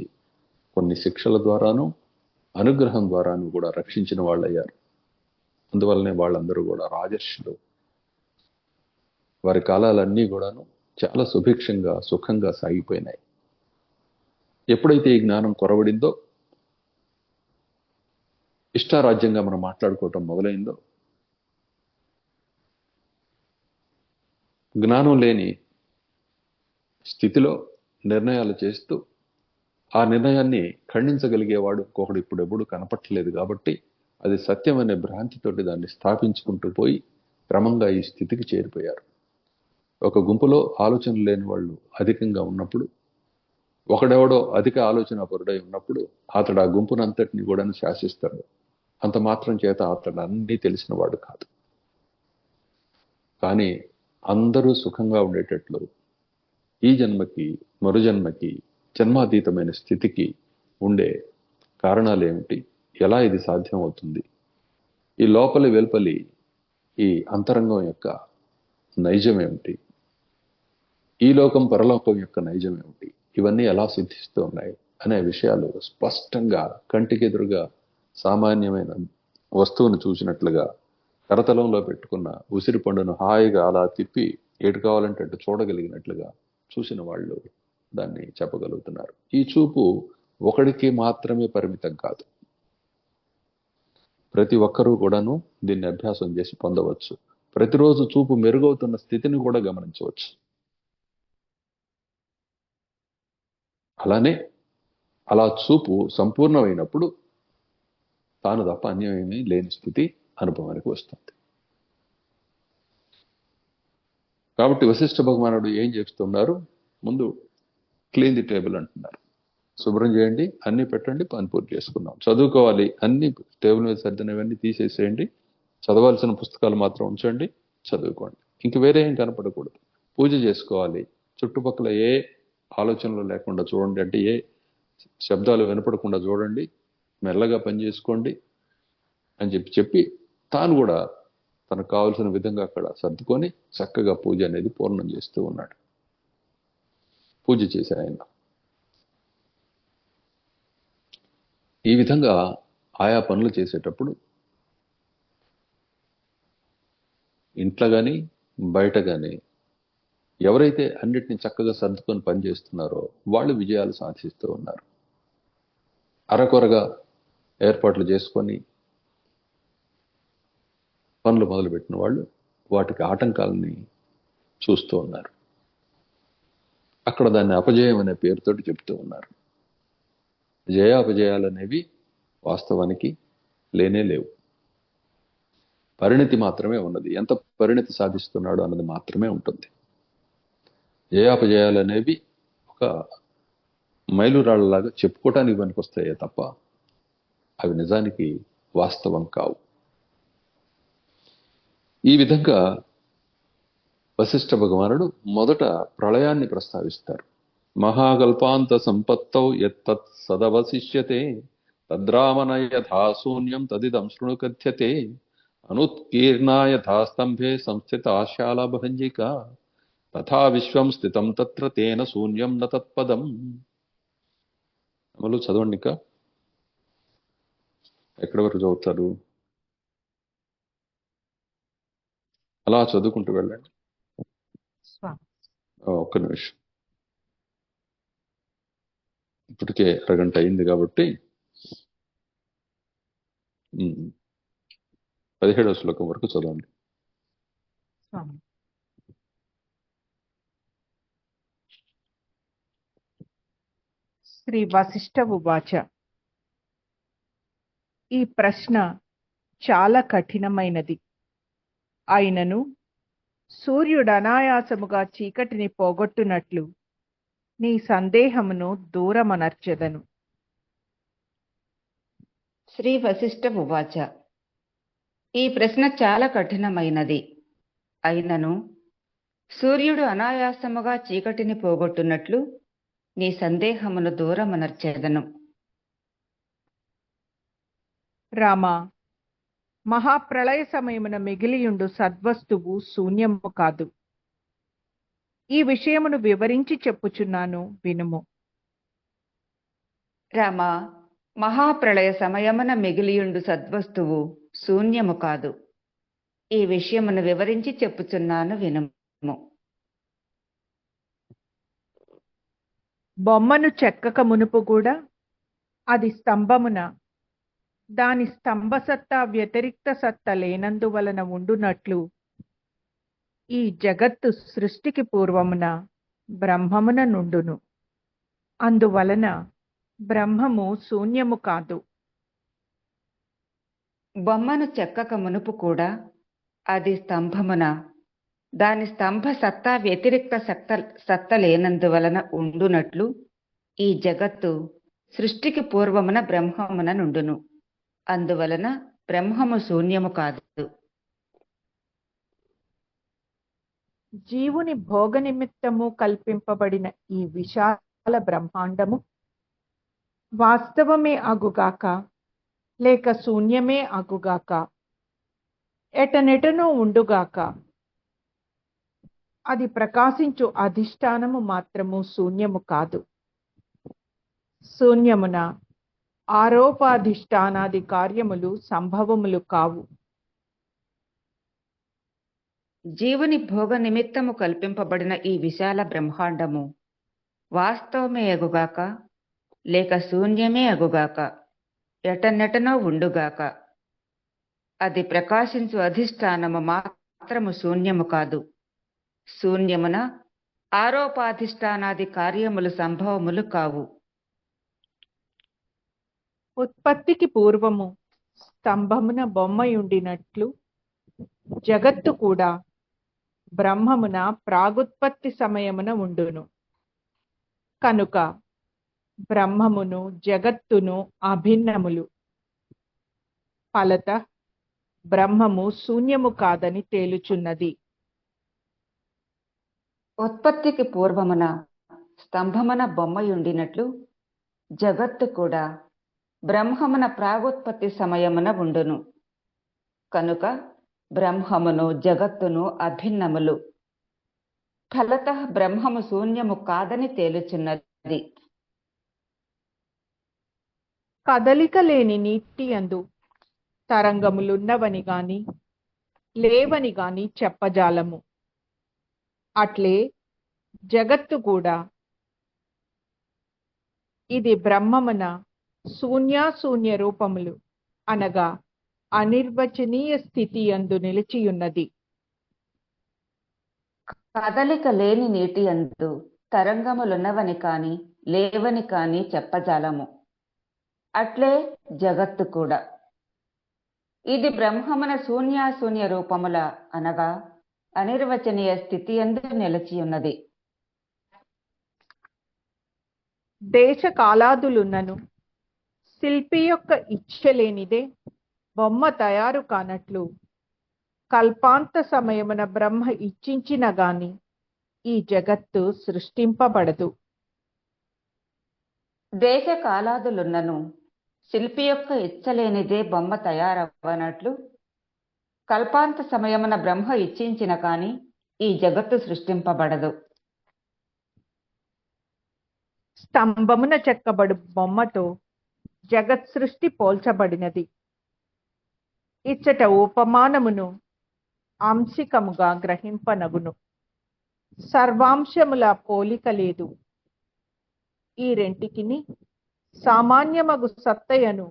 కొన్ని శిక్షల ద్వారాను అనుగ్రహం ద్వారాను కూడా రక్షించిన వాళ్ళు అయ్యారు. అందువల్లనే వాళ్ళందరూ కూడా రాజర్షులు. వారి కాలాలన్నీ కూడాను చాలా సుభిక్షంగా సుఖంగా సాగిపోయినాయి. ఎప్పుడైతే ఈ జ్ఞానం కొరవడిందో, ఇష్టారాజ్యంగా మనం మాట్లాడుకోవటం మొదలైందో, జ్ఞానం లేని స్థితిలో నిర్ణయాలు చేస్తూ ఆ నిర్ణయాన్ని ఖండించగలిగేవాడు ఇంకొకడు ఎప్పుడు కనపట్టలేదు. కాబట్టి అది సత్యం అనే భ్రాంతితోటి దాన్ని స్థాపించుకుంటూ పోయి క్రమంగా ఈ స్థితికి చేరిపోయారు. ఒక గుంపులో ఆలోచన లేని వాళ్ళు అధికంగా ఉన్నప్పుడు, ఒకడెవడో అధిక ఆలోచన పరుడై ఉన్నప్పుడు అతడు ఆ గుంపునంతటిని కూడా శాసిస్తాడు. అంత మాత్రం చేత అతడు అన్నీ తెలిసిన వాడు కాదు. కానీ అందరూ సుఖంగా ఉండేటట్లు ఈ జన్మకి మరు జన్మకి జన్మాతీతమైన స్థితికి ఉండే కారణాలు ఏమిటి, ఎలా ఇది సాధ్యం అవుతుంది, ఈ లోపలి వెలుపలి ఈ అంతరంగం యొక్క నైజం ఏమిటి, ఈ లోకం పరలోకం యొక్క నైజం ఏమిటి, ఇవన్నీ ఎలా సిద్ధిస్తూ ఉన్నాయి అనే విషయాలు స్పష్టంగా కంటికెదురుగా సామాన్యమైన వస్తువును చూసినట్లుగా కరతలంలో పెట్టుకున్న ఉసిరి పండును హాయిగా అలా తిప్పి ఎటు కావాలంటే అటు చూడగలిగినట్లుగా చూసిన వాళ్ళు దాన్ని చెప్పగలుగుతున్నారు. ఈ చూపు ఒకడికి మాత్రమే పరిమితం కాదు, ప్రతి ఒక్కరూ కూడాను దీన్ని అభ్యాసం చేసి పొందవచ్చు. ప్రతిరోజు చూపు మెరుగవుతున్న స్థితిని కూడా గమనించవచ్చు. అలానే అలా చూపు సంపూర్ణమైనప్పుడు తాను తప్ప అన్యమేమీ లేని స్థితి అనుభవానికి వస్తుంది. కాబట్టి వశిష్ఠ భగవానుడు ఏం చేస్తున్నారు, ముందు క్లీన్ ది టేబుల్ అంటున్నారు. శుభ్రం చేయండి, అన్ని పెట్టండి, పని పూర్తి చేసుకుందాం. చదువుకోవాలి, అన్ని టేబుల్ మీద సర్దినవన్నీ తీసేసేయండి, చదవాల్సిన పుస్తకాలు మాత్రం ఉంచండి, చదువుకోండి, ఇంక వేరే ఏం కనపడకూడదు. పూజ చేసుకోవాలి, చుట్టుపక్కల ఏ ఆలోచనలు లేకుండా చూడండి, అంటే ఏ శబ్దాలు వినపడకుండా చూడండి, మెల్లగా పని చేసుకోండి అని చెప్పి తాను కూడా తనకు కావలసిన విధంగా అక్కడ సర్దుకొని చక్కగా పూజ అనేది పూర్ణం చేస్తూ ఉన్నాడు. పూజ చేసే ఆయన ఈ విధంగా ఆయా పనులు చేసేటప్పుడు ఇంట్లో కానీ బయట కానీ ఎవరైతే అన్నిటిని చక్కగా సర్దుకొని పనిచేస్తున్నారో వాళ్ళు విజయాలు సాధిస్తూ ఉన్నారు. అరకొరగా ఏర్పాట్లు చేసుకొని పనులు మొదలుపెట్టిన వాళ్ళు వాటికి ఆటంకాలని చూస్తూ ఉన్నారు. అక్కడ దాన్ని అపజయం అనే పేరుతోటి చెప్తూ ఉన్నారు. జయాపజయాలు అనేవి వాస్తవానికి లేనే లేవు, పరిణతి మాత్రమే ఉన్నది. ఎంత పరిణతి సాధిస్తున్నాడు అన్నది మాత్రమే ఉంటుంది. జయాపజయాలు అనేవి ఒక మైలురాళ్ళలాగా చెప్పుకోవటానికి పనికొస్తాయే తప్ప అవి నిజానికి వాస్తవం కావు. ఈ విధంగా వశిష్ఠ భగవానుడు మొదట ప్రళయాన్ని ప్రస్తావిస్తారు. మహాకల్పాంత సంపత్తౌ యత్తత్ సదవశిష్యతే తద్రామణ యథా శూన్యం తదిదం శృణు కథ్యతే అనుత్కీర్ణా యథా స్తంభే సంస్థిత ఆశాలభంజిక తథా విశ్వం స్థితం తత్ర తేన శూన్యం న తత్పదం. అమలు చదవండి, ఇంకా ఎక్కడి వరకు చదువుతారు అలా చదువుకుంటూ వెళ్ళండి. ఒక్క నిమిషం, ఇప్పటికే అరగంట అయింది కాబట్టి 17వ శ్లోకం వరకు చదవండి. శ్రీ వశిష్ఠ ఉవాచ. ఈ ప్రశ్న చాలా కఠినమైనది. అయినను సూర్యుడు అనాయాసముగా చీకటిని పోగొట్టునట్లు నీ సందేహమును దూరమనర్చెదను. శ్రీ వశిష్ఠ ఉవాచ. ఈ ప్రశ్న చాలా కఠినమైనది. అయినను సూర్యుడు అనాయాసముగా చీకటిని పోగొట్టున్నట్లు నీ సందేహమును దూరమనర్చెదను. రామా, మహాప్రళయ సమయమున మిగిలియుండు సద్వస్తువు శూన్యము కాదు. ఈ విషయమును వివరించి చెప్పుచున్నాను, వినుము. రామా, మహాప్రళయ సమయమున మిగిలియుండు సద్వస్తువు శూన్యము కాదు. ఈ విషయమును వివరించి చెప్పుచున్నాను, వినుము. బొమ్మను చెక్కక మునుపు కూడా అది స్తంభమున దాని స్తంభసత్తా వ్యతిరిక్త సత్త లేనందువలన ఉండునట్లు ఈ జగత్తు సృష్టికి పూర్వమున బ్రహ్మమున నుండును. అందువలన బ్రహ్మము శూన్యము కాదు. బొమ్మను చెక్కక మునుపు కూడా అది స్తంభమున దాని స్తంభ సత్తా వ్యతిరిక్త సత్త లేనందువలన ఉండునట్లు ఈ జగత్తు సృష్టికి పూర్వమున బ్రహ్మమున నుండును. అందువలన బ్రహ్మము శూన్యము కాదు. జీవుని భోగ నిమిత్తము కల్పింపబడిన ఈ విశాల బ్రహ్మాండము వాస్తవమే అగుగాక లేక శూన్యమే అగుగాక ఎటనెటనో ఉండుగాక అది ప్రకాశించు అధిష్టానము మాత్రము శూన్యము కాదు. శూన్యమున ఆరోపాధిష్టానాది కార్యములు సంభవములు కావు. జీవుని భోగ నిమిత్తము కల్పింపబడిన ఈ విశాల బ్రహ్మాండము వాస్తవమే అగుగాక లేక శూన్యమే అగుగాక ఎటనెటనో ఉండుగాక అది ప్రకాశించు అధిష్టానము మాత్రము శూన్యము కాదు. శూన్యమున ఆరోపాధిష్టానాది కార్యములు సంభవములు కావు. ఉత్పత్తికి పూర్వము స్తంభమున బొమ్మయుండినట్లు జగత్తు కూడా బ్రహ్మమున ప్రాగుత్పత్తి సమయమున ఉండును. కనుక బ్రహ్మమును జగత్తును అభిన్నములు. ఫలత బ్రహ్మము శూన్యము కాదని తేలుచున్నది. ఉత్పత్తికి పూర్వమున స్తంభమున బొమ్మయుండినట్లు జగత్తు కూడా బ్రహ్మమున ప్రాగుత్పత్తి సమయమున ఉండును. కనుక బ్రహ్మమును జగత్తును అభిన్నములు. ఫలత బ్రహ్మము శూన్యము కాదని తేలుచున్నది. కదలిక లేని నీటి యందు తరంగములున్నవని గాని లేవని గాని చెప్పజాలము. అట్లే జగత్తు కూడా ఇది బ్రహ్మమున శూన్యాశూన్య రూపములు అనగా అనిర్వచనీయ స్థితి యందు నిలిచియున్నది. కదలిక లేని నీటి యందు తరంగములున్నవని కాని లేవని కాని చెప్పజాలము. అట్లే జగత్తు కూడా ఇది బ్రహ్మమున శూన్యాశూన్య రూపముల అనగా అనిర్వచనీయ స్థితి యందు నిలిచియున్నది. దేశ కాలాదులున్నను శిల్పి యొక్క ఇచ్ఛ లేనిదే బొమ్మ తయారు కానట్లు కల్పాంత సమయమున బ్రహ్మ ఇచ్చించిన గాని ఈ జగత్తు సృష్టింపబడదు. దేశ కాలాదులున్నను శిల్పి యొక్క ఇచ్చలేనిదే బొమ్మ తయారవ్వనట్లు కల్పాంత సమయమున బ్రహ్మ ఇచ్చించిన కాని ఈ జగత్తు సృష్టింపబడదు. స్తంభమున చెక్కబడు బొమ్మతో జగత్ సృష్టి పోల్చబడినది. ఇచ్చట ఉపమానమును ఆంశికముగా గ్రహింపనగును. సర్వాంశముల పోలిక లేదు. ఈ రెంటికిని సామాన్యమగు సత్తయను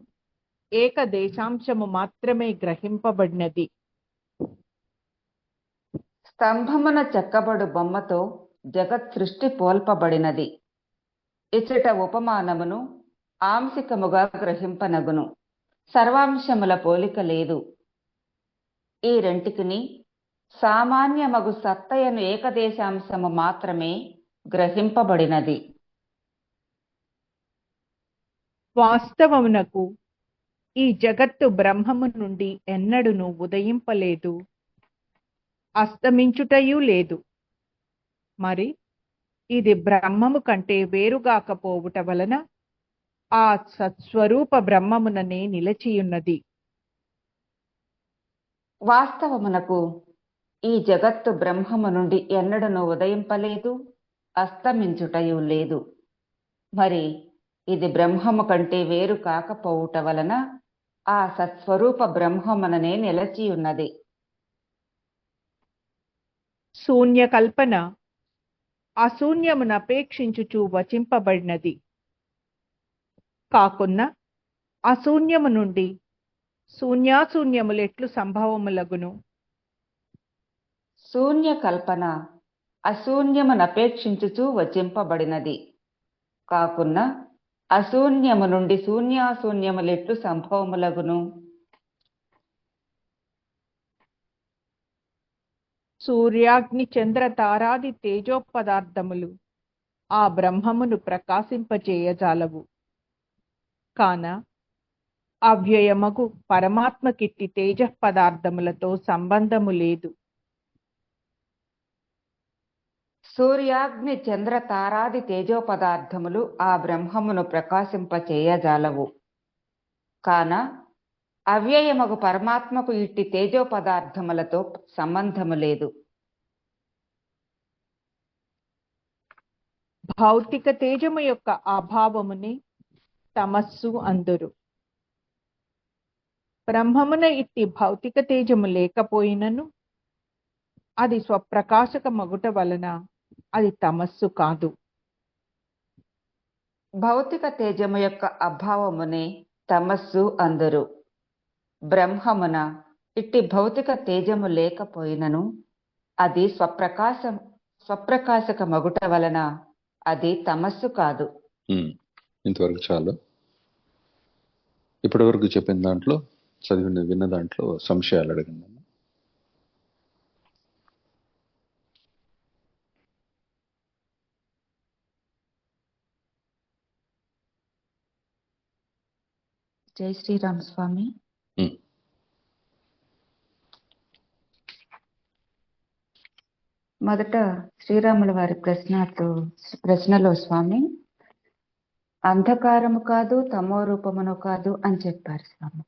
ఏకదేశాంశము మాత్రమే గ్రహింపబడినది. స్తంభమున చెక్కబడు బొమ్మతో జగత్ సృష్టి పోల్పబడినది. ఇచ్చట ఉపమానమును ఆంశికముగా గ్రహింపనగును. సర్వాంశముల పోలిక లేదు. ఈ రెంటికిని సామాన్యమగు సత్తయను ఏకదేశాంశము మాత్రమే గ్రహింపబడినది. వాస్తవమునకు ఈ జగత్తు బ్రహ్మము నుండి ఎన్నడును ఉదయింపలేదు, అస్తమించుటయూ లేదు. మరి ఇది బ్రహ్మము కంటే వేరుగాకపోవుట వలన ఆ సత్స్వరూప బ్రహ్మముననే నిలచియున్నది. వాస్తవమునకు ఈ జగత్తు బ్రహ్మము నుండి ఎన్నడను ఉదయింపలేదు, అస్తమించుటయూ లేదు. మరి ఇది బ్రహ్మము కంటే వేరు కాకపోవుట వలన ఆ సత్స్వరూప బ్రహ్మముననే నిలచియున్నది. శూన్య కల్పన అశూన్యమును అపేక్షించుచు వచింపబడినది. కాకున్న అశూన్యము నుండి శూన్యాశూన్యములెట్లు సంభవములగును? శూన్య కల్పన అశూన్యమునపేక్షించుచు వచింపబడినది. కాకున్న అశూన్యము నుండి శూన్యాశూన్యములెట్లు సంభవములగును? సూర్యాగ్ని చంద్ర తారాది తేజోపదార్థములు ఆ బ్రహ్మమును ప్రకాశింపచేయజాలవు. కాన అవ్యయమగు పరమాత్మకిట్టి తేజ పదార్థములతో సంబంధము లేదు. సూర్యాగ్ని చంద్ర తారాది తేజోపదార్థములు ఆ బ్రహ్మమును ప్రకాశింపచేయజాలవు. కాన అవ్యయమగు పరమాత్మకు ఇట్టి తేజోపదార్థములతో సంబంధము లేదు. భౌతిక తేజము యొక్క అభావముని తమస్సు అందురు. బ్రహ్మమున ఇట్టి భౌతిక తేజము లేకపోయినను అది స్వప్రకాశక మగుట వలన అది తమస్సు కాదు. భౌతిక తేజము యొక్క అభావమునే తమస్సు అందరు. బ్రహ్మమున ఇట్టి భౌతిక తేజము లేకపోయినను అది స్వప్రకాశక మగుట వలన అది తమస్సు కాదు. ఇంతవరకు చాలు. ఇప్పటి వరకు చెప్పిన దాంట్లో విన్న దాంట్లో సంశయాలు అడగండి. జై శ్రీరామ్ స్వామి. మొదట శ్రీరాముల వారి ప్రశ్నలో స్వామి అంధకారము కాదు తమో రూపమును కాదు అని చెప్పారు స్వామి.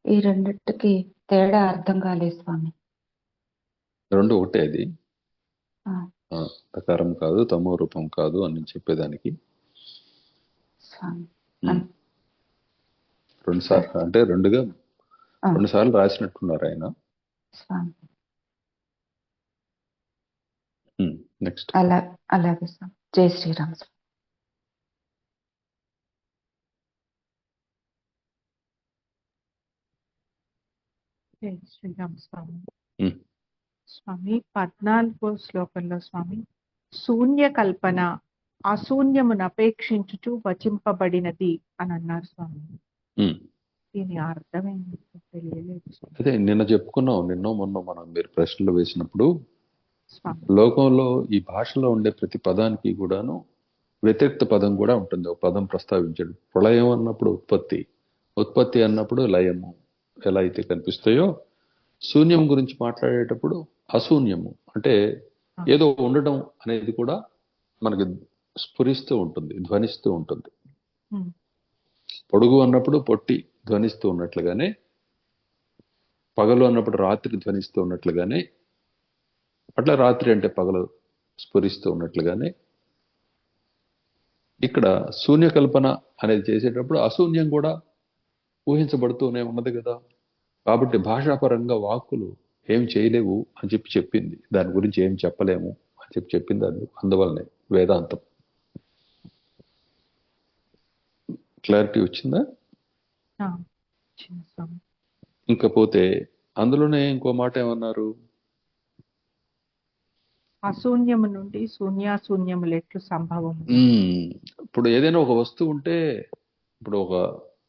ఈ రెండిటికి తేడా అర్థం కాలేదు స్వామి. రెండు ఒకటే. అది అంధకారం కాదు తమో రూపం కాదు అని చెప్పేదానికి స్వామి రెండు సార్లు అంటే రెండు సార్లు రాసినట్టున్నారు ఆయన. స్వామి నెక్స్ట్. అలాగే స్వామి. జై శ్రీరామ్. జై శ్రీరామ్ స్వామి. స్వామి 14వ శ్లోకంలో స్వామి శూన్య కల్పన అశూన్యమును అపేక్షించుచు వచింపబడినది అని అన్నారు స్వామి. దీని అర్థమేంటి తెలియలేదు. అదే నిన్న చెప్పుకున్నాం, మొన్న మనం మీరు ప్రశ్నలు వేసినప్పుడు లోకంలో ఈ భాషలో ఉండే ప్రతి పదానికి కూడాను వ్యతిరేక్త పదం కూడా ఉంటుంది. ఒక పదం ప్రస్తావించాడు. ప్రళయం అన్నప్పుడు ఉత్పత్తి అన్నప్పుడు లయము ఎలా అయితే కనిపిస్తాయో, శూన్యం గురించి మాట్లాడేటప్పుడు అశూన్యము అంటే ఏదో ఉండడం అనేది కూడా మనకి స్ఫురిస్తూ ఉంటుంది, ధ్వనిస్తూ ఉంటుంది. పొడుగు అన్నప్పుడు పొట్టి ధ్వనిస్తూ ఉన్నట్లుగానే, పగలు అన్నప్పుడు రాత్రి ధ్వనిస్తూ ఉన్నట్లుగానే, అట్లా రాత్రి అంటే పగలు స్ఫురిస్తూ ఉన్నట్లుగానే ఇక్కడ శూన్యకల్పన అనేది చేసేటప్పుడు అశూన్యం కూడా ఊహించబడుతూనే ఉన్నది కదా. కాబట్టి భాషాపరంగా వాక్కులు ఏం చేయలేవు అని చెప్పింది, దాని గురించి ఏం చెప్పలేము అని చెప్పింది. అది అందువల్లనే వేదాంతం. క్లారిటీ వచ్చిందా? ఇంకపోతే అందులోనే ఇంకో మాట ఏమన్నారు, అశూన్యము నుండి శూన్యాశూన్యములు ఎట్లు సంభవం. ఇప్పుడు ఏదైనా ఒక వస్తువు ఉంటే, ఇప్పుడు ఒక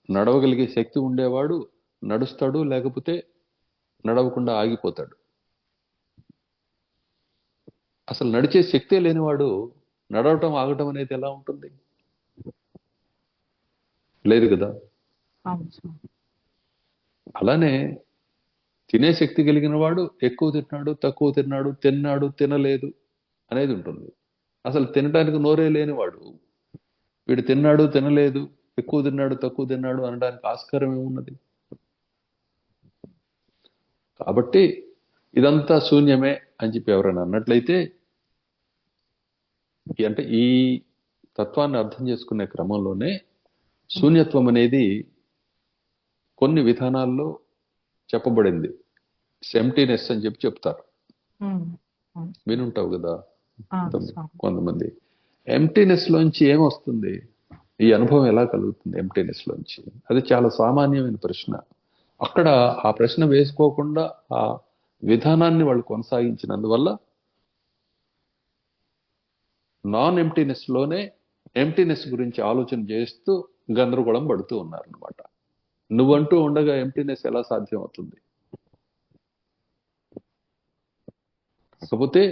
నడవగలిగే శక్తి ఉండేవాడు నడుస్తాడు, లేకపోతే నడవకుండా ఆగిపోతాడు. అసలు నడిచే శక్తే లేనివాడు నడవటం ఆగటం అనేది ఎలా ఉంటుంది? లేదు కదా. అలానే తినే శక్తి కలిగిన వాడు ఎక్కువ తిన్నాడు, తక్కువ తిన్నాడు, తినలేదు అనేది ఉంటుంది. అసలు తినడానికి నోరే లేనివాడు వీడు తిన్నాడు, తినలేదు, ఎక్కువ తిన్నాడు, తక్కువ తిన్నాడు అనడానికి ఆస్కారం ఏమున్నది? కాబట్టి ఇదంతా శూన్యమే అని చెప్పి ఎవరైనా అన్నట్లయితే, అంటే ఈ తత్వాన్ని అర్థం చేసుకునే క్రమంలోనే శూన్యత్వం అనేది కొన్ని విధానాల్లో చెప్పబడింది. ఎంప్టీనెస్ అని చెప్పి చెప్తారు, వినుంటావు కదా కొంతమంది. ఎంప్టీనెస్ లోంచి ఏమొస్తుంది? ఈ అనుభవం ఎలా కలుగుతుంది ఎంప్టీనెస్ లోంచి? అది చాలా సామాన్యమైన ప్రశ్న. అక్కడ ఆ ప్రశ్న వేసుకోకుండా ఆ విధానాన్ని వాళ్ళు కొనసాగించినందువల్ల నాన్ ఎంప్టీనెస్ లోనే ఎంప్టీనెస్ గురించి ఆలోచన చేస్తూ గందరగోళం పడుతూ ఉన్నారు అనమాట. నువ్వంటూ ఉండగా ఎంప్టీనెస్ ఎలా సాధ్యం అవుతుంది? కాకపోతే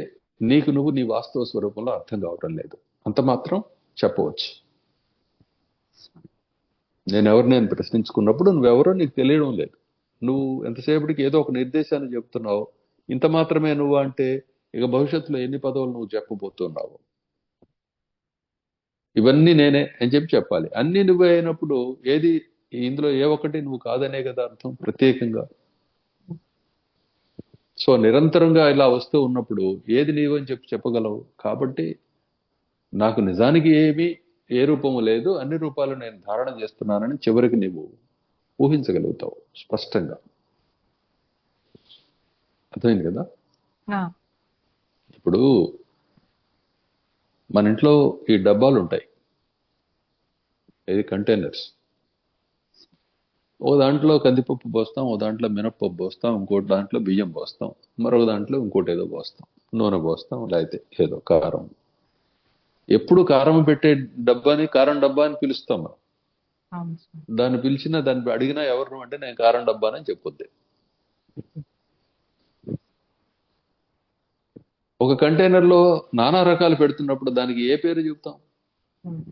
నీకు నువ్వు నీ వాస్తవ స్వరూపంలో అర్థం కావటం లేదు, అంత మాత్రం చెప్పవచ్చు. నేను ప్రశ్నించుకున్నప్పుడు నువ్వెవరో నీకు తెలియడం లేదు. నువ్వు ఎంతసేపటికి ఏదో ఒక నిర్దేశాన్ని చెప్తున్నావు. ఇంత మాత్రమే నువ్వు అంటే ఇక భవిష్యత్తులో ఎన్ని పదవులు నువ్వు చెప్పబోతున్నావు? ఇవన్నీ నేనే అని చెప్పాలి. అన్ని నువ్వే అయినప్పుడు ఏది ఇందులో ఏ ఒక్కటి నువ్వు కాదనే కదా అర్థం ప్రత్యేకంగా. సో నిరంతరంగా ఇలా వస్తూ ఉన్నప్పుడు ఏది నీవు అని చెప్పగలవు. కాబట్టి నాకు నిజానికి ఏ రూపము లేదు, అన్ని రూపాలు నేను ధారణ చేస్తున్నానని చివరికి నీవు ఊహించగలుగుతావు స్పష్టంగా. అర్థమైంది కదా? ఆ, ఇప్పుడు మన ఇంట్లో ఈ డబ్బాలు ఉంటాయి, ఇది కంటైనర్స్. ఓ దాంట్లో కందిపప్పు పోస్తాం, ఓ దాంట్లో మినప్పప్పు పోస్తాం, ఇంకోటి దాంట్లో బియ్యం పోస్తాం, మరో దాంట్లో ఇంకోటి ఏదో పోస్తాం, నూనె పోస్తాం, లేకపోతే ఏదో కారం. ఎప్పుడు కారం పెట్టే డబ్బాని కారం డబ్బా అని పిలుస్తాం మనం. అవును స్వామి. దాన్ని పిలిచినా దాన్ని అడిగినా ఎవరు అంటే నేను కారం డబ్బా అని చెప్పొద్ది. ఒక కంటైనర్లో నానా రకాలు పెడుతున్నప్పుడు దానికి ఏ పేరు చెప్తాం? ఉమ్,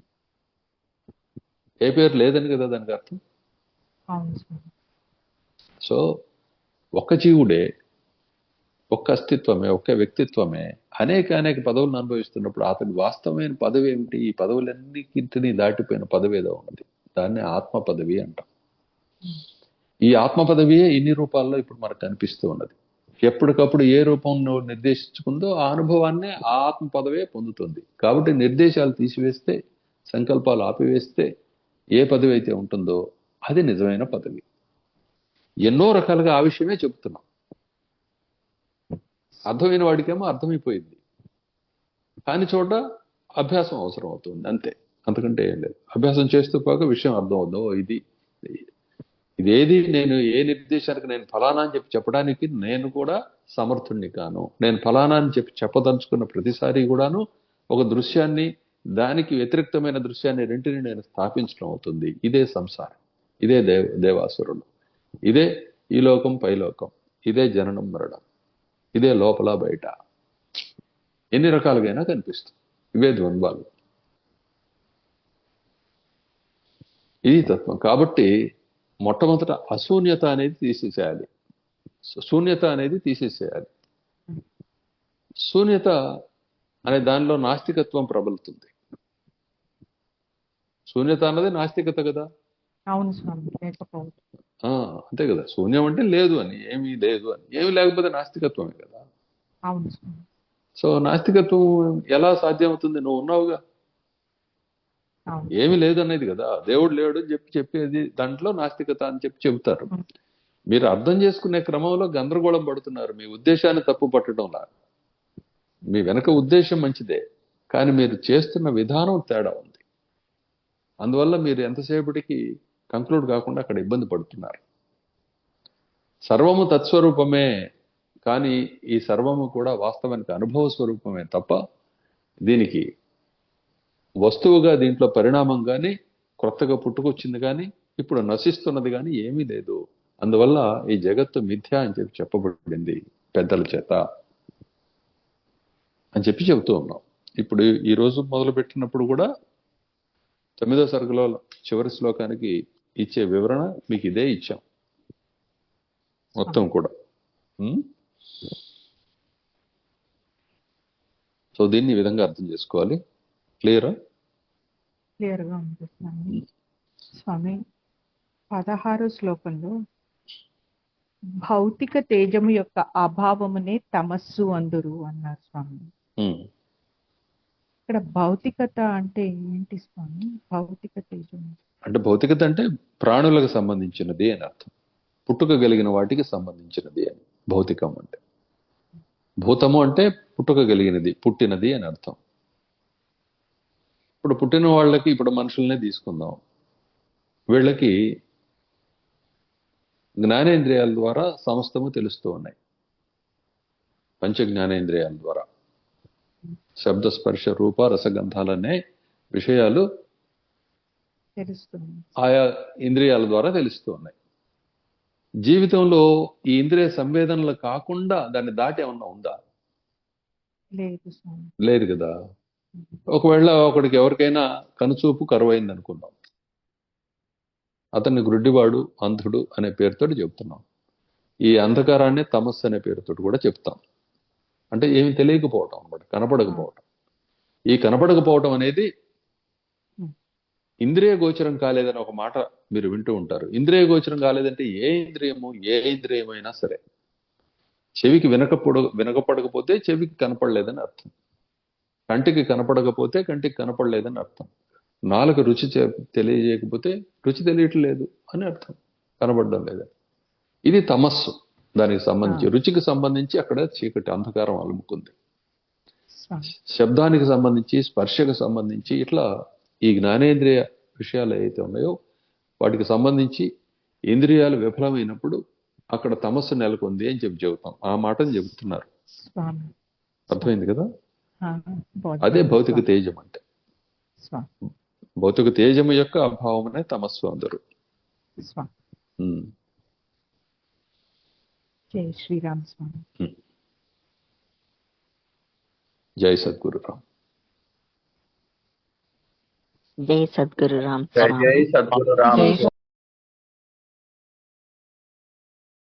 ఏ పేరు లేదని కదా దానికి అర్థం. అవును స్వామి. సో ఒక్క జీవుడే, ఒక్క అస్తిత్వమే, ఒక్క వ్యక్తిత్వమే అనేక పదవులను అనుభవిస్తున్నప్పుడు అతని వాస్తవమైన పదవి ఏమిటి? ఈ పదవులన్నిటిని దాటిపోయిన పదవి ఏదో ఉన్నది, దాన్ని ఆత్మ పదవి అంటాం. ఈ ఆత్మ పదవియే ఇన్ని రూపాల్లో ఇప్పుడు మనకు కనిపిస్తూ ఉన్నది. ఎప్పటికప్పుడు ఏ రూపం నువ్వు నిర్దేశించుకుందో ఆ అనుభవాన్నే ఆ ఆత్మ పదవే పొందుతుంది. కాబట్టి నిర్దేశాలు తీసివేస్తే, సంకల్పాలు ఆపివేస్తే ఏ పదవి అయితే ఉంటుందో అది నిజమైన పదవి. ఎన్నో రకాలుగా ఆ విషయమే చెప్తున్నాం. అర్థమైన వాడికేమో అర్థమైపోయింది, కాని చోట అభ్యాసం అవసరం అవుతుంది, అంతే, అంతకంటే ఏం లేదు. అభ్యాసం చేస్తూ పోక విషయం అర్థం అవుతుందో ఇదేది నేను ఏ నిర్దేశానికి నేను ఫలానా అని చెప్పడానికి నేను కూడా సమర్థుణ్ణి కాను. నేను ఫలానా అని చెప్పదలుచుకున్న ప్రతిసారి కూడాను ఒక దృశ్యాన్ని, దానికి వ్యతిరేక్తమైన దృశ్యాన్ని రెంటిని నేను స్థాపించడం అవుతుంది. ఇదే సంసారం, ఇదే దేవాసురులు, ఇదే ఈ లోకం పైలోకం, ఇదే జననం మరణం, ఇదే లోపల బయట, ఎన్ని రకాలుగైనా కనిపిస్తుంది. ఇవే ద్వంద్వాలు, ఇది తత్వం. కాబట్టి మొట్టమొదట అశూన్యత అనేది తీసేసేయాలి, శూన్యత అనేది తీసేసేయాలి. శూన్యత అనే దానిలో నాస్తికత్వం ప్రబలుతుంది. శూన్యత అన్నది నాస్తికత కదా. అవును స్వామి. లేకపోవడం. అంతే కదా. శూన్యం అంటే లేదు అని, ఏమీ లేదు అని. ఏమీ లేకపోతే నాస్తికత్వమే కదా. అవును స్వామి. సో నాస్తికత్వం ఎలా సాధ్యం అవుతుంది? నువ్వు ఉన్నావుగా. అవును. ఏమీ లేదు అనేది కదా. దేవుడు లేడు అని చెప్పేది దాంట్లో నాస్తికత అని చెబుతారు. మీరు అర్థం చేసుకునే క్రమంలో గందరగోళం పడుతున్నారు, మీ ఉద్దేశాన్ని తప్పు పట్టడంలా. మీ వెనక ఉద్దేశం మంచిదే, కానీ మీరు చేస్తున్న విధానం తేడా ఉంది. అందువల్ల మీరు ఎంతసేపటికి కంక్లూడ్ కాకుండా అక్కడ ఇబ్బంది పడుతున్నారు. సర్వము తత్స్వరూపమే, కానీ ఈ సర్వము కూడా వాస్తవానికి అనుభవ స్వరూపమే తప్ప దీనికి వస్తువుగా, దీంట్లో పరిణామం కానీ, కొత్తగా పుట్టుకొచ్చింది కానీ, ఇప్పుడు నశిస్తున్నది కానీ ఏమీ లేదు. అందువల్ల ఈ జగత్తు మిథ్య అని చెప్పబడింది పెద్దల చేత అని చెబుతూ ఉన్నాం. ఇప్పుడు ఈ రోజు మొదలు పెట్టినప్పుడు కూడా 9వ సరుకులో చివరి శ్లోకానికి ఇచ్చే వివరణ మీకు ఇదే ఇచ్చాం మొత్తం కూడా. సో దీన్ని ఈ విధంగా అర్థం చేసుకోవాలి. క్లియరా? క్లియర్గా ఉంది స్వామి. స్వామి 16 శ్లోకంలో భౌతిక తేజము యొక్క అభావమునే తమస్సు అందురు అన్నారు స్వామి. ఇక్కడ భౌతికత అంటే ఏంటి స్వామి? భౌతిక తేజము అంటే భౌతికత అంటే ప్రాణులకు సంబంధించినది అని అర్థం, పుట్టుక కలిగిన వాటికి సంబంధించినది అని భౌతికం అంటే. భూతము అంటే పుట్టుక కలిగినది, పుట్టినది అని అర్థం. ఇప్పుడు పుట్టిన వాళ్ళకి, ఇప్పుడు మనుషులనే తీసుకుందాం, వీళ్ళకి జ్ఞానేంద్రియాల ద్వారా సమస్తము తెలుస్తూ ఉన్నాయి. పంచ జ్ఞానేంద్రియాల ద్వారా శబ్ద స్పర్శ రూప రసగంధాలనే విషయాలు తెలుస్తుంది, ఆయా ఇంద్రియాల ద్వారా తెలుస్తూ ఉన్నాయి. జీవితంలో ఈ ఇంద్రియ సంవేదనలు కాకుండా దాన్ని దాటి ఏమన్నా ఉందా? లేదు స్వామి. లేదు కదా. ఒకవేళ ఒకడికి ఎవరికైనా కనుచూపు కరువైంది అనుకుందాం, అతన్ని గుడ్డివాడు, అంధుడు అనే పేరుతో చెప్తున్నాం. ఈ అంధకారాన్ని తమస్సు అనే పేరుతో కూడా చెప్తాం. అంటే ఏమి తెలియకపోవటం అన్నమాట, కనపడకపోవటం. ఈ కనపడకపోవటం అనేది ఇంద్రియ గోచరం కాలేదని ఒక మాట మీరు వింటూ ఉంటారు. ఇంద్రియ గోచరం కాలేదంటే ఏ ఇంద్రియమైనా సరే, చెవికి వినపడకపోతే చెవికి కనపడలేదని అర్థం. కంటికి కనపడకపోతే కంటికి కనపడలేదని అర్థం. నాలుక రుచి తెలియజేయకపోతే రుచి తెలియట్లేదు అని అర్థం, కనపడడం లేదని. ఇది తమస్సు. దానికి సంబంధించి రుచికి సంబంధించి అక్కడ చీకటి అంధకారం అలుముకుంది. శబ్దానికి సంబంధించి, స్పర్శకు సంబంధించి, ఇట్లా ఈ జ్ఞానేంద్రియ విషయాలు ఏవైతే ఉన్నాయో వాటికి సంబంధించి ఇంద్రియాలు విఫలమైనప్పుడు అక్కడ తమస్సు నెలకొంది అని చెబుతాం. ఆ మాటను చెబుతున్నారు. అర్థమైంది కదా? అదే భౌతిక తేజం అంటే. భౌతిక తేజము యొక్క అభావమనే తమస్సు అందరూ. జై శ్రీరామ్ స్వామి. జై సద్గురు రామ్. జై సద్గురు రామ్ జై జై సద్గురు రామ జై స్వామి.